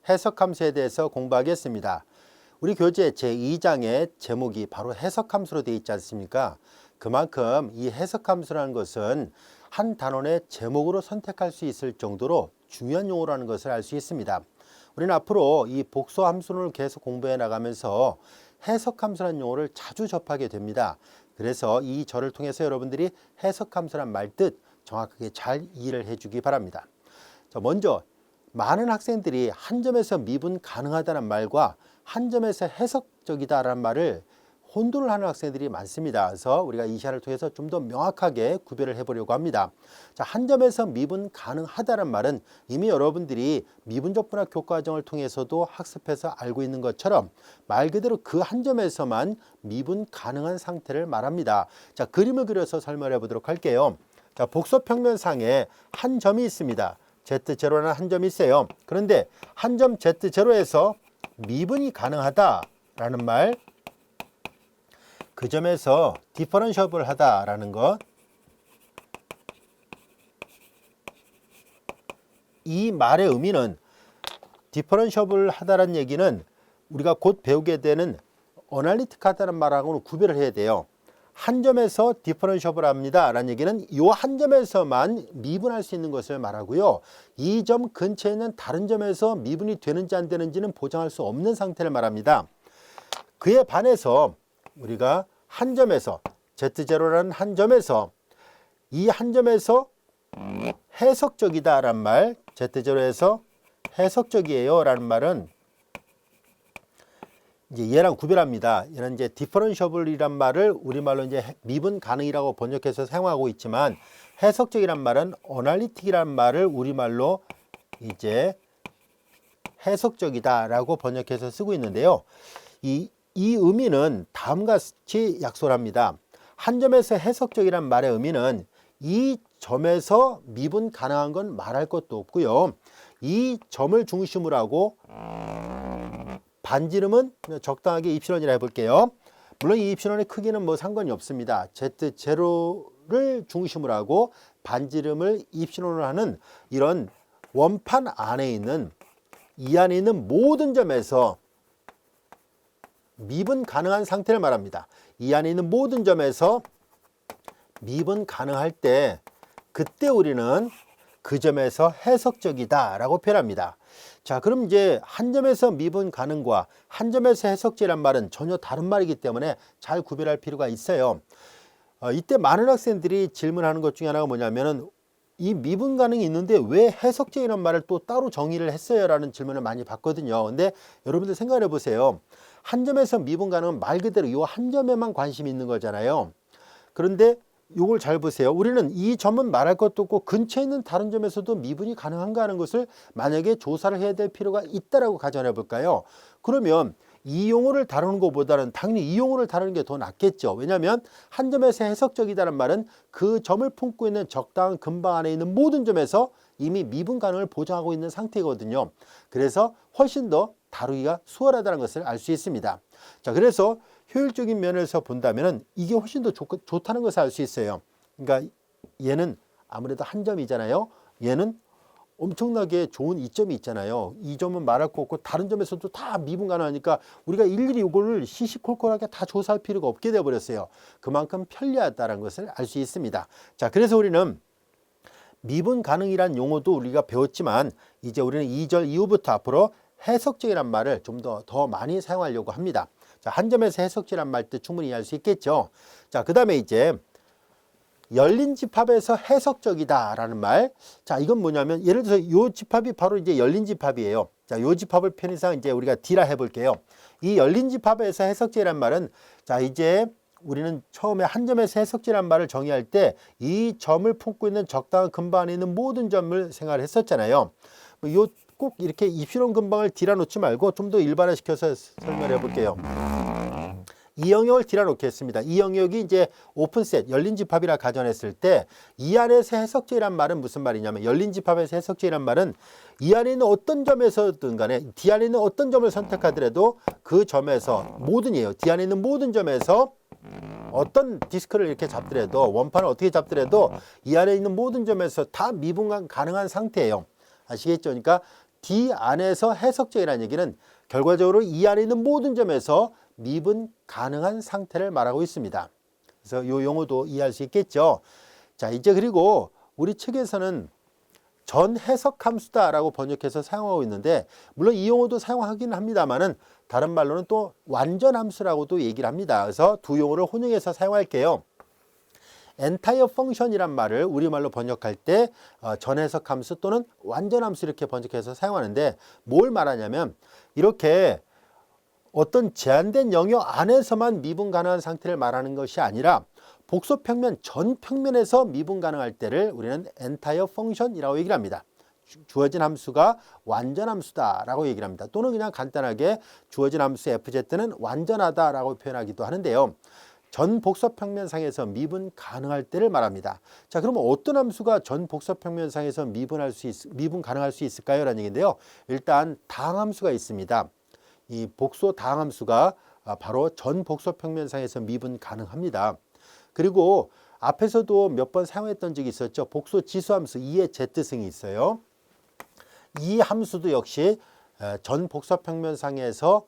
해석함수에 대해서 공부하겠습니다. 우리 교재 제2장의 제목이 바로 해석함수로 되어 있지 않습니까? 그만큼 이 해석함수라는 것은 한 단원의 제목으로 선택할 수 있을 정도로 중요한 용어라는 것을 알 수 있습니다. 우리는 앞으로 이 복소함수를 계속 공부해 나가면서 해석함수라는 용어를 자주 접하게 됩니다. 그래서 이 절을 통해서 여러분들이 해석함수란 말 뜻 정확하게 잘 이해를 해주기 바랍니다. 먼저 많은 학생들이 한 점에서 미분 가능하다는 말과 한 점에서 해석적이다라는 말을 혼돈을 하는 학생들이 많습니다. 그래서 우리가 이 시간을 통해서 좀 더 명확하게 구별을 해보려고 합니다. 자, 한 점에서 미분 가능하다는 말은 이미 여러분들이 미분적분학 교과정을 통해서도 학습해서 알고 있는 것처럼 말 그대로 그 한 점에서만 미분 가능한 상태를 말합니다. 자, 그림을 그려서 설명해 보도록 할게요. 자, 복소평면상에 한 점이 있습니다. Z0라는 한 점이 있어요. 그런데 한 점 Z0에서 미분이 가능하다라는 말, 그 점에서 디퍼런셔블 하다라는 것, 이 말의 의미는 디퍼런셔블 하다라는 얘기는 우리가 곧 배우게 되는 어널리틱하다는 말하고는 구별을 해야 돼요. 한 점에서 디퍼런셔블 합니다 라는 얘기는 이 한 점에서만 미분할 수 있는 것을 말하고요. 이 점 근처에 있는 다른 점에서 미분이 되는지 안 되는지는 보장할 수 없는 상태를 말합니다. 그에 반해서 우리가 한 점에서 Z0라는 한 점에서 이 한 점에서 해석적이다 라는 말, Z0에서 해석적이에요 라는 말은 이제 얘랑 구별합니다. 얘는 이제 디퍼런셔블이란 말을 우리말로 이제 미분 가능이라고 번역해서 사용하고 있지만 해석적이란 말은 어널리틱이란 말을 우리말로 이제 해석적이다라고 번역해서 쓰고 있는데요. 이 의미는 다음과 같이 약속을 합니다. 한 점에서 해석적이란 말의 의미는 이 점에서 미분 가능한 건 말할 것도 없고요. 이 점을 중심으로 하고 반지름은 적당하게 입실원이라 해볼게요. 물론 이 입실원의 크기는 뭐 상관이 없습니다. Z0를 중심으로 하고 반지름을 입실원으로 하는 이런 원판 안에 있는 이 안에 있는 모든 점에서 미분 가능한 상태를 말합니다. 이 안에 있는 모든 점에서 미분 가능할 때 그때 우리는 그 점에서 해석적이다 라고 표현합니다. 자, 그럼 이제 한 점에서 미분 가능과 한 점에서 해석지란 말은 전혀 다른 말이기 때문에 잘 구별할 필요가 있어요. 이때 많은 학생들이 질문하는 것 중에 하나가 뭐냐면은 이 미분 가능이 있는데 왜 해석지라는 말을 또 따로 정의를 했어요? 라는 질문을 많이 받거든요. 근데 여러분들 생각해 보세요. 한 점에서 미분 가능은 말 그대로 이 한 점에만 관심이 있는 거잖아요. 그런데 요걸 잘 보세요. 우리는 이 점은 말할 것도 없고 근처에 있는 다른 점에서도 미분이 가능한가 하는 것을 만약에 조사를 해야 될 필요가 있다라고 가정해 볼까요? 그러면 이 용어를 다루는 것보다는 당연히 이 용어를 다루는 게 더 낫겠죠. 왜냐하면 한 점에서 해석적이다는 말은 그 점을 품고 있는 적당한 근방 안에 있는 모든 점에서 이미 미분 가능을 보장하고 있는 상태거든요. 그래서 훨씬 더 다루기가 수월하다는 것을 알 수 있습니다. 자, 그래서 효율적인 면에서 본다면 이게 훨씬 더 좋다는 것을 알 수 있어요. 그러니까 얘는 아무래도 한 점이잖아요. 얘는 엄청나게 좋은 이점이 있잖아요. 이 점은 말할 거 없고 다른 점에서도 다 미분 가능하니까 우리가 일일이 이거를 시시콜콜하게 다 조사할 필요가 없게 되어버렸어요. 그만큼 편리하다는 것을 알 수 있습니다. 자, 그래서 우리는 미분 가능이란 용어도 우리가 배웠지만 이제 우리는 2절 이후부터 앞으로 해석적이란 말을 좀 더 많이 사용하려고 합니다. 자, 한 점에서 해석지란 말 뜻 충분히 이해할 수 있겠죠. 자, 그 다음에 이제 열린 집합에서 해석적이다 라는 말. 자, 이건 뭐냐면 예를 들어서 이 집합이 바로 이제 열린 집합이에요. 자, 이 집합을 편의상 이제 우리가 D라 해볼게요. 이 열린 집합에서 해석지란 말은 자, 이제 우리는 처음에 한 점에서 해석지란 말을 정의할 때 이 점을 품고 있는 적당한 근방 안에 있는 모든 점을 생각을 했었잖아요. 꼭 이렇게 입실원 근방을 D라 놓지 말고 좀 더 일반화시켜서 설명해 볼게요. 이 영역을 D라 놓겠습니다. 이 영역이 이제 오픈셋, 열린 집합이라 가정했을 때 이 안에서 해석지란 말은 무슨 말이냐면 열린 집합에서 해석지란 말은 이 안에 있는 어떤 점에서든 간에 D 안에 있는 어떤 점을 선택하더라도 그 점에서 모든이에요. D 안에 있는 모든 점에서 어떤 디스크를 이렇게 잡더라도 원판을 어떻게 잡더라도 이 안에 있는 모든 점에서 다 미분 가능한 상태예요. 아시겠죠? 그러니까 D 안에서 해석적이라는 얘기는 결과적으로 이 안에 있는 모든 점에서 미분 가능한 상태를 말하고 있습니다. 그래서 이 용어도 이해할 수 있겠죠. 자, 이제 그리고 우리 책에서는 전 해석함수다라고 번역해서 사용하고 있는데, 물론 이 용어도 사용하기는 합니다만은 다른 말로는 또 완전함수라고도 얘기를 합니다. 그래서 두 용어를 혼용해서 사용할게요. entire function이란 말을 우리말로 번역할 때 전해석함수 또는 완전함수 이렇게 번역해서 사용하는데, 뭘 말하냐면 이렇게 어떤 제한된 영역 안에서만 미분 가능한 상태를 말하는 것이 아니라 복소 평면 전 평면에서 미분 가능할 때를 우리는 entire function이라고 얘기를 합니다. 주어진 함수가 완전함수다라고 얘기를 합니다. 또는 그냥 간단하게 주어진 함수 fz는 완전하다라고 표현하기도 하는데요. 전 복소평면상에서 미분 가능할 때를 말합니다. 자, 그러면 어떤 함수가 전 복소평면상에서 미분 가능할 수 있을까요? 라는 얘기인데요. 일단 다항함수가 있습니다. 이 복소 다항함수가 바로 전 복소평면상에서 미분 가능합니다. 그리고 앞에서도 몇 번 사용했던 적이 있었죠. 복소 지수함수 2의 z승이 있어요. 이 함수도 역시 전 복소평면상에서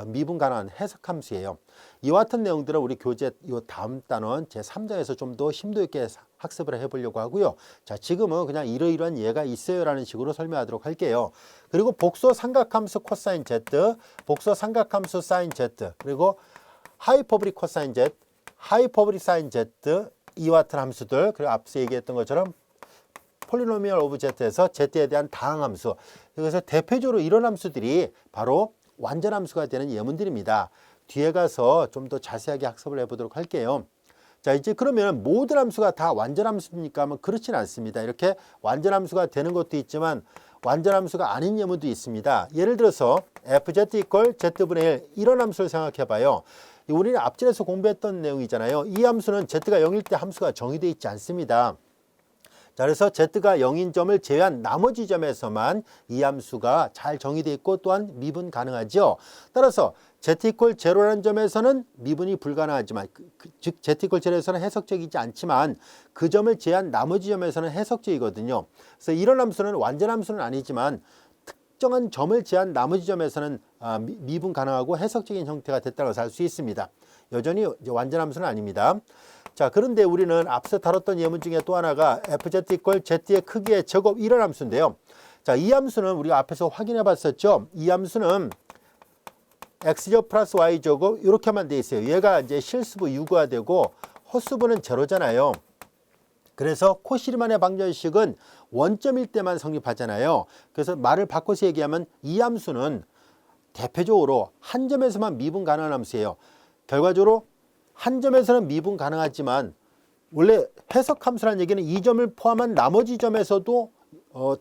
미분 가능한 해석함수예요. 이와 같은 내용들은 우리 교재 이 다음 단원 제3장에서 좀 더 심도 있게 학습을 해보려고 하고요. 자, 지금은 그냥 이러이러한 예가 있어요라는 식으로 설명하도록 할게요. 그리고 복소 삼각함수 코사인 z, 복소 삼각함수 사인 z, 그리고 하이퍼보릭 코사인 z, 하이퍼보릭 사인 z, 이와 같은 함수들, 그리고 앞서 얘기했던 것처럼 폴리노미얼 오브 z에서 z에 대한 다항함수, 그래서 대표적으로 이런 함수들이 바로 완전함수가 되는 예문들입니다. 뒤에 가서 좀 더 자세하게 학습을 해보도록 할게요. 자, 이제 그러면 모든 함수가 다 완전함수입니까? 하면 그렇지는 않습니다. 이렇게 완전함수가 되는 것도 있지만 완전함수가 아닌 예문도 있습니다. 예를 들어서 fz 이퀄 z분의 1 이런 함수를 생각해 봐요. 우리는 앞전에서 공부했던 내용이잖아요. 이 함수는 z가 0일 때 함수가 정의되어 있지 않습니다. 자, 그래서 z가 0인 점을 제외한 나머지 점에서만 이 함수가 잘 정의되어 있고 또한 미분 가능하죠. 따라서 z 이퀄 제로라는 점에서는 미분이 불가능하지만 즉 z 이퀄 제로에서는 해석적이지 않지만 그 점을 제외한 나머지 점에서는 해석적이거든요. 그래서 이런 함수는 완전함수는 아니지만 특정한 점을 제외한 나머지 점에서는 미분 가능하고 해석적인 형태가 됐다고 할 수 있습니다. 여전히 완전함수는 아닙니다. 자, 그런데 우리는 앞서 다뤘던 예문 중에 또 하나가 fz 이퀄 z의 크기의 제곱 이런 함수인데요. 자, 이 함수는 우리가 앞에서 확인해 봤었죠. 이 함수는 x제곱 플러스 y제곱 이렇게만 돼 있어요. 얘가 이제 실수부 유구화되고 헛수부는 제로잖아요. 그래서 코시리만의 방정식은 원점일 때만 성립하잖아요. 그래서 말을 바꿔서 얘기하면 이 함수는 대표적으로 한 점에서만 미분 가능한 함수예요. 결과적으로 한 점에서는 미분 가능하지만 원래 해석함수라는 얘기는 이 점을 포함한 나머지 점에서도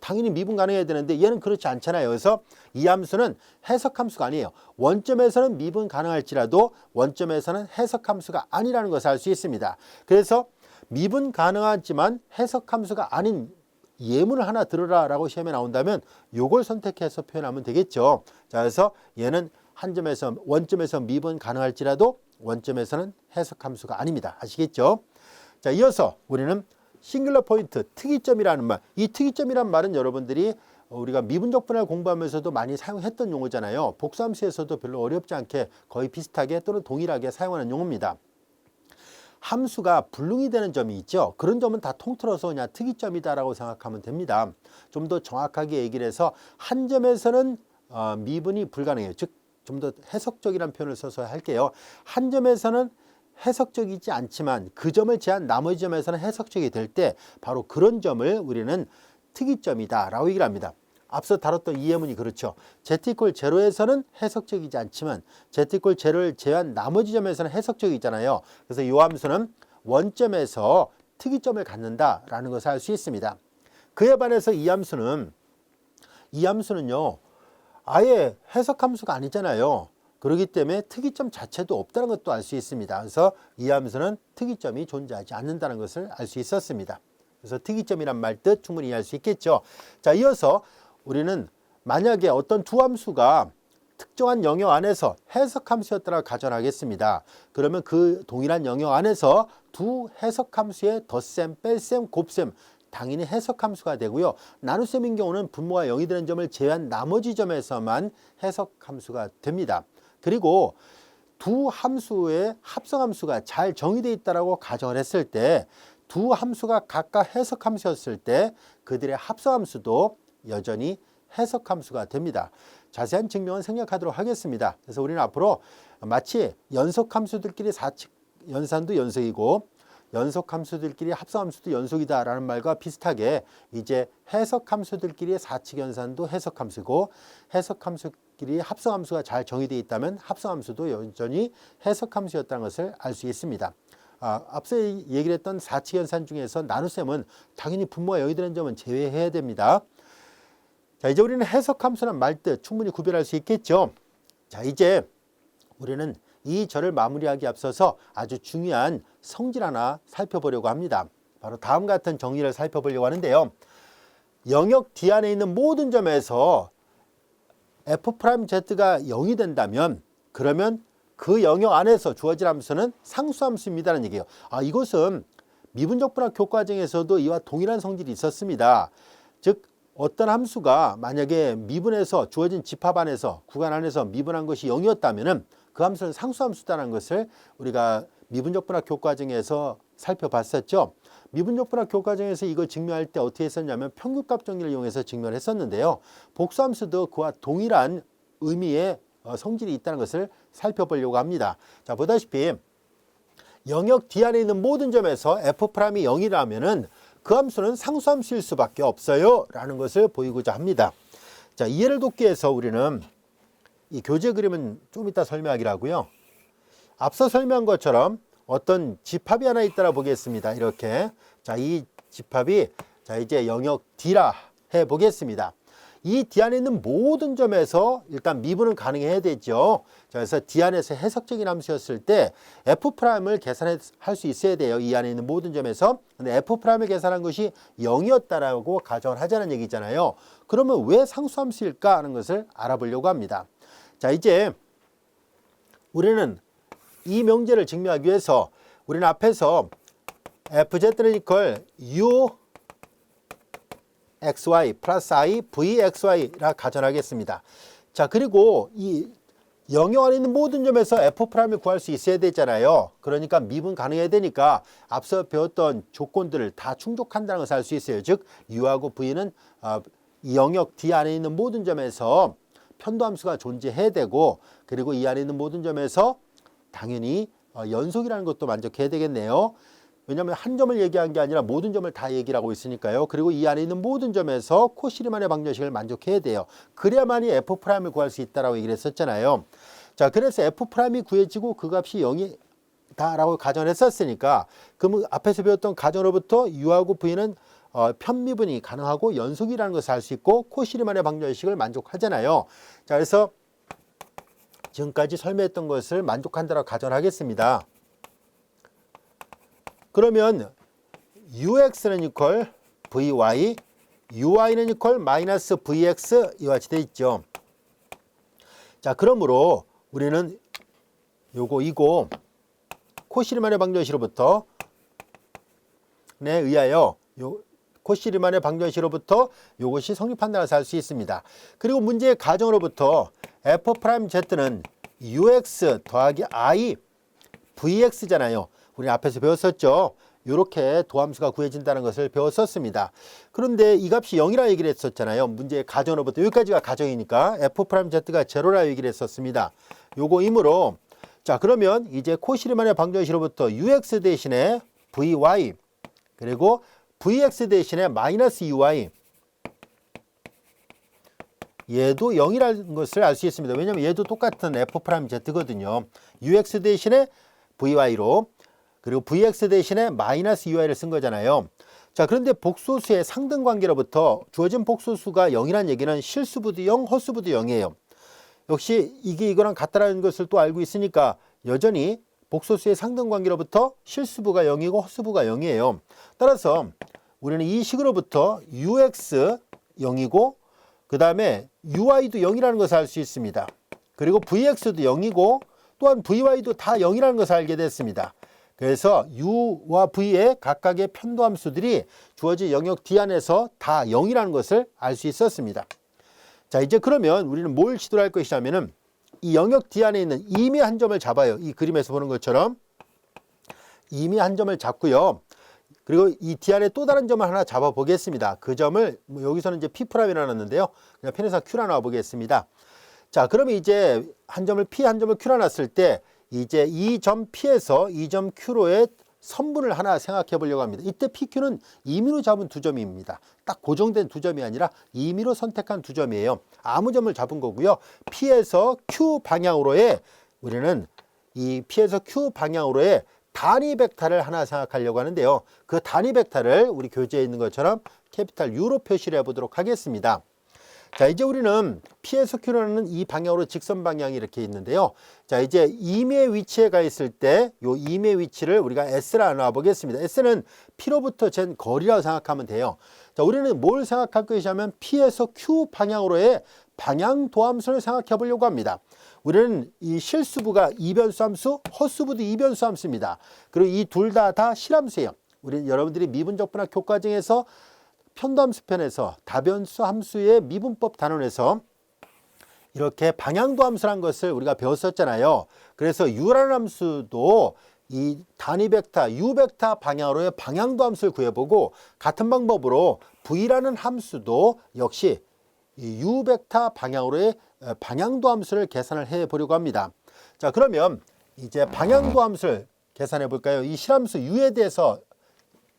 당연히 미분 가능해야 되는데 얘는 그렇지 않잖아요. 그래서 이 함수는 해석함수가 아니에요. 원점에서는 미분 가능할지라도 원점에서는 해석함수가 아니라는 것을 알 수 있습니다. 그래서 미분 가능하지만 해석함수가 아닌 예문을 하나 들어라 라고 시험에 나온다면 요걸 선택해서 표현하면 되겠죠. 자, 그래서 얘는 한 점에서 원점에서 미분 가능할지라도 원점에서는 해석함수가 아닙니다. 아시겠죠? 자, 이어서 우리는 싱글러 포인트, 특이점이라는 말. 이 특이점이란 말은 여러분들이 우리가 미분적 분할 공부하면서도 많이 사용했던 용어잖아요. 복수함수에서도 별로 어렵지 않게 거의 비슷하게 또는 동일하게 사용하는 용어입니다. 함수가 불능이 되는 점이 있죠. 그런 점은 다 통틀어서 그냥 특이점이다라고 생각하면 됩니다. 좀 더 정확하게 얘기를 해서 한 점에서는 미분이 불가능해요. 즉 좀 더 해석적이라는 표현을 써서 할게요. 한 점에서는 해석적이지 않지만 그 점을 제한 나머지 점에서는 해석적이 될 때 바로 그런 점을 우리는 특이점이다 라고 얘기를 합니다. 앞서 다뤘던 이 예문이 그렇죠. z 이퀄 제로에서는 해석적이지 않지만 z 이퀄 제로를 제외한 나머지 점에서는 해석적이잖아요. 그래서 이 함수는 원점에서 특이점을 갖는다라는 것을 알 수 있습니다. 그에 반해서 이 함수는요 아예 해석함수가 아니잖아요. 그렇기 때문에 특이점 자체도 없다는 것도 알 수 있습니다. 그래서 이 함수는 특이점이 존재하지 않는다는 것을 알 수 있었습니다. 그래서 특이점이란 말 뜻 충분히 이해할 수 있겠죠. 자, 이어서 우리는 만약에 어떤 두 함수가 특정한 영역 안에서 해석함수였다고 가정하겠습니다. 그러면 그 동일한 영역 안에서 두 해석함수의 덧셈, 뺄셈, 곱셈 당연히 해석함수가 되고요. 나눗셈인 경우는 분모가 0이 되는 점을 제외한 나머지 점에서만 해석함수가 됩니다. 그리고 두 함수의 합성함수가 잘 정의되어 있다고 가정을 했을 때 두 함수가 각각 해석함수였을 때 그들의 합성함수도 여전히 해석함수가 됩니다. 자세한 증명은 생략하도록 하겠습니다. 그래서 우리는 앞으로 마치 연속함수들끼리 사칙 연산도 연속이고 연속함수들끼리 합성함수도 연속이다라는 말과 비슷하게 이제 해석함수들끼리 사칙 연산도 해석함수고 해석함수끼리 합성함수가 잘 정의되어 있다면 합성함수도 여전히 해석함수였다는 것을 알 수 있습니다. 앞서 얘기를 했던 사칙 연산 중에서 나눗셈은 당연히 분모가 0이 되는 점은 제외해야 됩니다. 자, 이제 우리는 해석함수란 말뜻 충분히 구별할 수 있겠죠. 자, 이제 우리는 이 절을 마무리하기 앞서서 아주 중요한 성질 하나 살펴보려고 합니다. 바로 다음 같은 정의를 살펴보려고 하는데요. 영역 D 안에 있는 모든 점에서 F'Z가 0이 된다면 그러면 그 영역 안에서 주어질 함수는 상수함수입니다라는 얘기예요. 이것은 미분적 분학 교과정에서도 이와 동일한 성질이 있었습니다. 즉 어떤 함수가 만약에 미분에서 주어진 집합 안에서 구간 안에서 미분한 것이 0이었다면 그 함수는 상수함수다라는 것을 우리가 미분적 분학 교과정에서 살펴봤었죠. 미분적 분학 교과정에서 이걸 증명할 때 어떻게 했었냐면 평균값 정리를 이용해서 증명을 했었는데요. 복수함수도 그와 동일한 의미의 성질이 있다는 것을 살펴보려고 합니다. 자, 보다시피 영역 D 안에 있는 모든 점에서 F'이 0이라면은 그 함수는 상수함수일 수밖에 없어요 라는 것을 보이고자 합니다. 자, 이해를 돕기 위해서 우리는 이 교재 그림은 좀 이따 설명하기로 하고요. 앞서 설명한 것처럼 어떤 집합이 하나 있다라 보겠습니다. 이렇게. 자, 이 집합이 자, 이제 영역 D라 해 보겠습니다. 이 D 안에 있는 모든 점에서 일단 미분은 가능해야 되죠. 자, 그래서 D 안에서 해석적인 함수였을 때 F'을 계산할 수 있어야 돼요. 이 안에 있는 모든 점에서. 근데 F'을 계산한 것이 0이었다라고 가정을 하자는 얘기잖아요. 그러면 왜 상수함수일까 하는 것을 알아보려고 합니다. 자, 이제 우리는 이 명제를 증명하기 위해서 우리는 앞에서 FZ는 이퀄 U xy 플러스 i vxy라 가정하겠습니다. 자, 그리고 이 영역 안에 있는 모든 점에서 F'을 구할 수 있어야 되잖아요. 그러니까 미분 가능해야 되니까 앞서 배웠던 조건들을 다 충족한다는 것을 알 수 있어요. 즉 U하고 V는 이 영역 D 안에 있는 모든 점에서 편도함수가 존재해야 되고 그리고 이 안에 있는 모든 점에서 당연히 연속이라는 것도 만족해야 되겠네요. 왜냐하면 한 점을 얘기한 게 아니라 모든 점을 다 얘기를 하고 있으니까요. 그리고 이 안에 있는 모든 점에서 코시리만의 방정식을 만족해야 돼요. 그래야만이 F'을 구할 수 있다라고 얘기를 했었잖아요. 자, 그래서 F'이 구해지고 그 값이 0이다라고 가정을 했었으니까 그러면 앞에서 배웠던 가정으로부터 U하고 V는 편미분이 가능하고 연속이라는 것을 알 수 있고 코시리만의 방정식을 만족하잖아요. 자, 그래서 지금까지 설명했던 것을 만족한다라고 가정을 하겠습니다. 그러면 ux는 이퀄 vy, uy는 이퀄 마이너스 vx 이와 같이 되어 있죠. 자, 그러므로 우리는 이거 코시리만의 방정식으로부터 의하여 코시리만의 방정식으로부터 이것이 성립한다는 것을 알 수 있습니다. 그리고 문제의 가정으로부터 F'Z는 ux 더하기 i vx잖아요. 우리 앞에서 배웠었죠. 이렇게 도함수가 구해진다는 것을 배웠었습니다. 그런데 이 값이 0이라 얘기를 했었잖아요. 문제의 가정으로부터 여기까지가 가정이니까 F'Z가 제로라 얘기를 했었습니다. 요거이므로 자, 그러면 이제 코시리만의 방정식으로부터 ux 대신에 vy 그리고 vx 대신에 마이너스 ui 얘도 0이라는 것을 알 수 있습니다. 왜냐하면 얘도 똑같은 F'Z거든요. ux 대신에 vy로 그리고 vx 대신에 마이너스 ui를 쓴 거잖아요. 자, 그런데 복소수의 상등관계로부터 주어진 복소수가 0이라는 얘기는 실수부도 0, 헛수부도 0이에요. 역시 이게 이거랑 같다라는 것을 또 알고 있으니까 여전히 복소수의 상등관계로부터 실수부가 0이고 헛수부가 0이에요. 따라서 우리는 이 식으로부터 ux 0이고 그 다음에 ui도 0이라는 것을 알 수 있습니다. 그리고 vx도 0이고 또한 vy도 다 0이라는 것을 알게 됐습니다. 그래서 u와 v의 각각의 편도함수들이 주어진 영역 D 안에서 다 0이라는 것을 알 수 있었습니다. 자, 이제 그러면 우리는 뭘 시도를 할 것이냐면은 이 영역 D 안에 있는 임의 한 점을 잡아요. 이 그림에서 보는 것처럼 임의 한 점을 잡고요. 그리고 이 D 안에 또 다른 점을 하나 잡아 보겠습니다. 그 점을 여기서는 이제 P'이라 놨는데요. 그냥 편에서 Q라 놔 보겠습니다. 자, 그러면 이제 한 점을 P, 한 점을 Q라 놨을 때 이제 이 점 P에서 이 점 Q로의 선분을 하나 생각해 보려고 합니다. 이때 PQ는 임의로 잡은 두 점입니다. 딱 고정된 두 점이 아니라 임의로 선택한 두 점이에요. 아무 점을 잡은 거고요. P에서 Q 방향으로의 우리는 이 P에서 Q 방향으로의 단위 벡터를 하나 생각하려고 하는데요. 그 단위 벡터를 우리 교재에 있는 것처럼 캐피탈 U로 표시를 해보도록 하겠습니다. 자, 이제 우리는 P에서 Q라는 이 방향으로 직선 방향이 이렇게 있는데요. 자, 이제 임의 위치에 가 있을 때 요 임의 위치를 우리가 S라 놔 보겠습니다. S는 P로부터 잰 거리라고 생각하면 돼요. 자, 우리는 뭘 생각할 것이냐면 P에서 Q 방향으로의 방향 도함수를 생각해 보려고 합니다. 우리는 이 실수부가 이변수 함수, 헛수부도 이변수 함수입니다. 그리고 이 둘 다 실함수예요. 우리 여러분들이 미분적 분학 교과정에서 편도함수 편에서 다변수 함수의 미분법 단원에서 이렇게 방향도 함수라는 것을 우리가 배웠었잖아요. 그래서 U라는 함수도 이 단위 벡터, U 벡터 방향으로의 방향도 함수를 구해보고 같은 방법으로 V라는 함수도 역시 이 U 벡터 방향으로의 방향도 함수를 계산을 해 보려고 합니다. 자, 그러면 이제 방향도 함수를 계산해 볼까요? 이 실함수 U에 대해서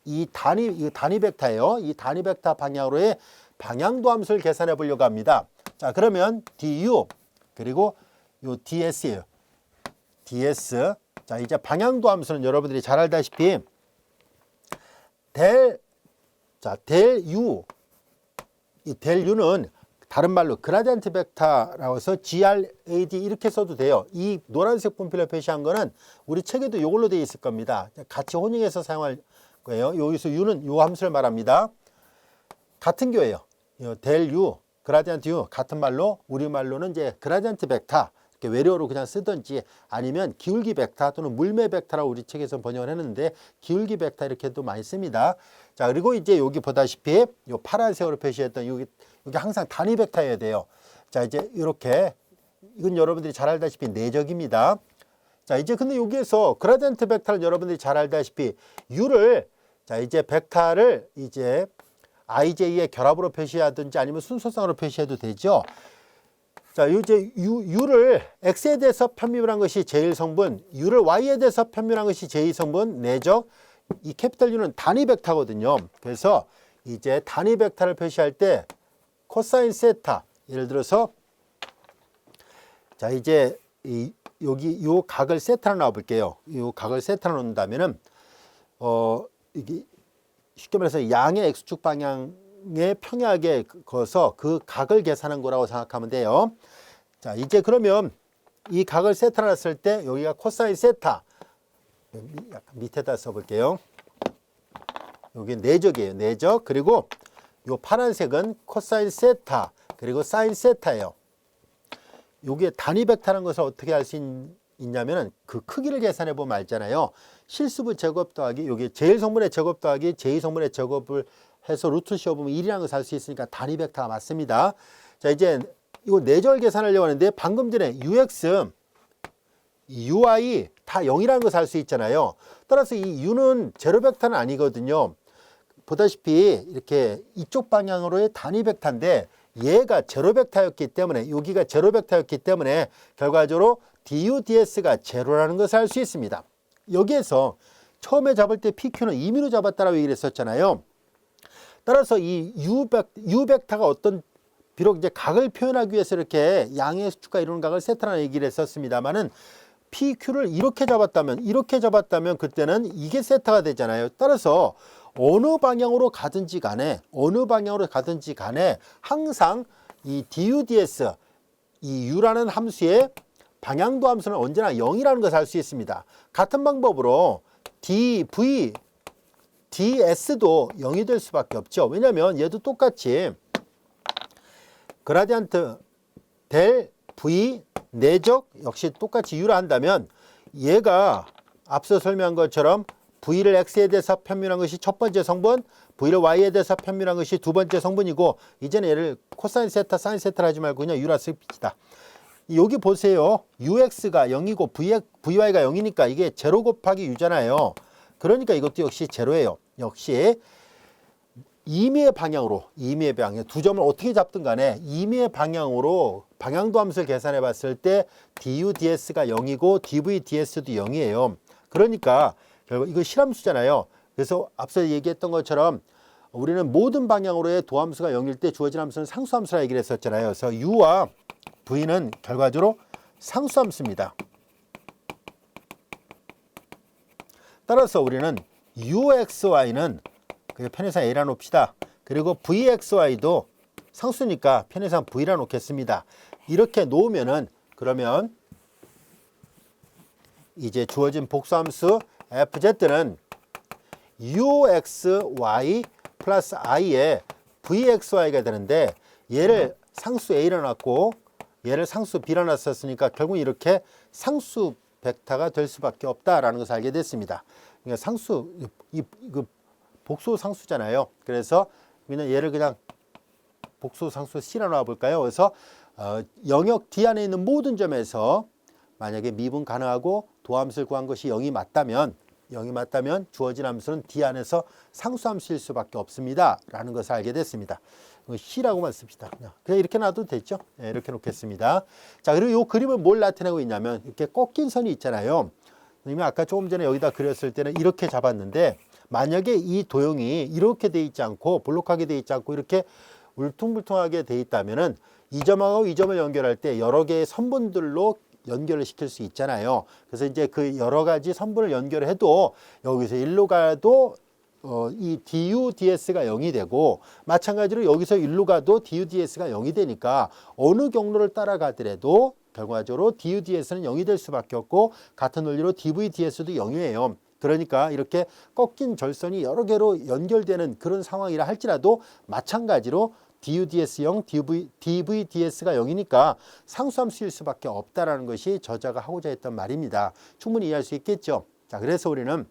이 단위 벡터예요. 이 단위 벡터 방향으로의 방향도 함수를 계산해 보려고 합니다. 자, 그러면 du 그리고 요 ds예요. ds. 자, 이제 방향도 함수는 여러분들이 잘 알다시피 델 u 이 델 u는 다른 말로 그라디언트 벡터라고 해서 grad 이렇게 써도 돼요. 이 노란색 분필로 표시한 거는 우리 책에도 이걸로 되어 있을 겁니다. 같이 혼용해서 사용할 거예요. 여기서 u는 요 함수를 말합니다. 같은 교예요. 델 u, 그라디언트 u 같은 말로 우리말로는 이제 그라디언트 벡터 이렇게 외래어로 그냥 쓰든지 아니면 기울기 벡터 또는 물매 벡터라고 우리 책에서 번역을 했는데 기울기 벡터 이렇게도 많이 씁니다. 자, 그리고 이제 여기 보다시피 요 파란색으로 표시했던 여기 항상 단위 벡터여야 돼요. 자, 이제 이렇게 이건 여러분들이 잘 알다시피 내적입니다. 자, 이제 근데 여기에서 그라디언트 벡터를 여러분들이 잘 알다시피 u를 자, 이제 벡터를 이제 ij의 결합으로 표시하든지 아니면 순서상으로 표시해도 되죠. 자, 이제 u를 x에 대해서 편미분한 것이 제1성분, u를 y에 대해서 편미분한 것이 제2성분, 내적 이 캐피탈 U는 단위 벡터거든요. 그래서 이제 단위 벡터를 표시할 때 코사인 세타 예를 들어서 자, 이제 여기 요 각을 세타로 놔 볼게요. 요 각을 세타로 놓는다면은 이게 쉽게 말해서 양의 x축 방향의 평행하게 거서 그 각을 계산한 거라고 생각하면 돼요. 자, 이제 그러면 이 각을 세타로 놨을 때 여기가 코사인 세타 약간 밑에다 써볼게요. 여기 내적이에요. 내적. 그리고 요 파란색은 코사인 세타 그리고 사인 세타예요. 요게 단위 벡터라는 것을 어떻게 알 수 있냐면은 그 크기를 계산해 보면 알잖아요. 실수부 제곱 더하기 여기 제1성분의 제곱 더하기 제2성분의 제곱을 해서 루트 씌워보면 1이라는 것을 알 수 있으니까 단위 벡터가 맞습니다. 자, 이제 이거 내절 계산하려고 하는데 방금 전에 ux, ui 다 0이라는 것을 알 수 있잖아요. 따라서 이 u는 제로 벡터는 아니거든요. 보다시피 이렇게 이쪽 방향으로의 단위 벡터인데 얘가 제로 벡터였기 때문에 여기가 제로 벡터였기 때문에 결과적으로 du, ds가 제로라는 것을 알 수 있습니다. 여기에서 처음에 잡을 때 PQ는 임의로 잡았다라고 얘기를 했었잖아요. 따라서 이 U 벡터가 어떤 비록 이제 각을 표현하기 위해서 이렇게 양의 수축과 이루는 각을 세타라는 얘기를 했었습니다만은 PQ를 이렇게 잡았다면 그때는 이게 세타가 되잖아요. 따라서 어느 방향으로 가든지 간에 항상 이 du, ds 이 u라는 함수의 방향도 함수는 언제나 0이라는 것을 알 수 있습니다. 같은 방법으로 dv, ds도 0이 될 수밖에 없죠. 왜냐하면 얘도 똑같이 그라디언트 델 v 내적 역시 똑같이 u라 한다면 얘가 앞서 설명한 것처럼 V를 X에 대해서 편밀한 것이 첫 번째 성분, V를 Y에 대해서 편밀한 것이 두 번째 성분이고, 이제는 얘를 코사인 세타, 사인 세타를 하지 말고 그냥 U라 씁시다. 여기 보세요. UX가 0이고 VY가 0이니까 이게 제로 곱하기 U잖아요. 그러니까 이것도 역시 제로예요. 역시 임의의 방향으로, 임의의 방향, 두 점을 어떻게 잡든 간에 임의의 방향으로 방향도 함수를 계산해 봤을 때 du ds가 0이고 dv ds도 0이에요. 그러니까 결국 이거 실함수잖아요. 그래서 앞서 얘기했던 것처럼 우리는 모든 방향으로의 도함수가 0일 때 주어진 함수는 상수함수라 얘기를 했었잖아요. 그래서 u와 v는 결과적으로 상수함수입니다. 따라서 우리는 uxy는 편의상 a라 놓읍시다. 그리고 vxy도 상수니까 편의상 v라 놓겠습니다. 이렇게 놓으면은 그러면 이제 주어진 복수함수 fz는 uxy 플러스 i에 vxy가 되는데, 얘를 상수 a라 놨고 얘를 상수 b라 놨었으니까 결국 이렇게 상수 벡터가 될 수밖에 없다라는 것을 알게 됐습니다. 그러니까 상수 그 복수 상수잖아요. 그래서 그냥 얘를 그냥 복수 상수 C라 놔 볼까요? 그래서 영역 D 안에 있는 모든 점에서 만약에 미분 가능하고 도함수를 구한 것이 0이 맞다면 주어진 함수는 D 안에서 상수함수일 수밖에 없습니다. 라는 것을 알게 됐습니다. C라고만 씁시다. 그냥 이렇게 놔도 됐죠? 네, 이렇게 놓겠습니다. 자, 그리고 이 그림은 뭘 나타내고 있냐면 이렇게 꺾인 선이 있잖아요. 이미 아까 조금 전에 여기다 그렸을 때는 이렇게 잡았는데, 만약에 이 도형이 이렇게 돼 있지 않고 볼록하게 돼 있지 않고 이렇게 울퉁불퉁하게 돼 있다면은 이 점하고 이 점을 연결할 때 여러 개의 선분들로 연결을 시킬 수 있잖아요. 그래서 이제 그 여러 가지 선분을 연결해도 여기서 일로 가도 이 du ds가 0이 되고, 마찬가지로 여기서 일로 가도 du ds가 0이 되니까 어느 경로를 따라가더라도 결과적으로 du ds는 0이 될 수밖에 없고, 같은 원리로 dv ds도 0이에요. 그러니까 이렇게 꺾인 절선이 여러 개로 연결되는 그런 상황이라 할지라도 마찬가지로 du ds 0, dv ds가 0이니까 상수함수일 수밖에 없다라는 것이 저자가 하고자 했던 말입니다. 충분히 이해할 수 있겠죠? 자, 그래서 우리는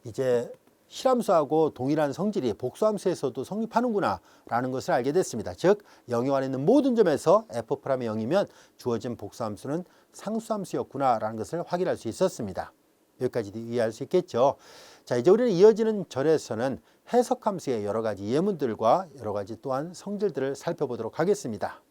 이제 실함수하고 동일한 성질이 복수함수에서도 성립하는구나 라는 것을 알게 됐습니다. 즉, 영역 안에 있는 모든 점에서 f' 0이면 주어진 복수함수는 상수함수였구나 라는 것을 확인할 수 있었습니다. 여기까지도 이해할 수 있겠죠. 자, 이제 우리는 이어지는 절에서는 해석함수의 여러 가지 예문들과 여러 가지 또한 성질들을 살펴보도록 하겠습니다.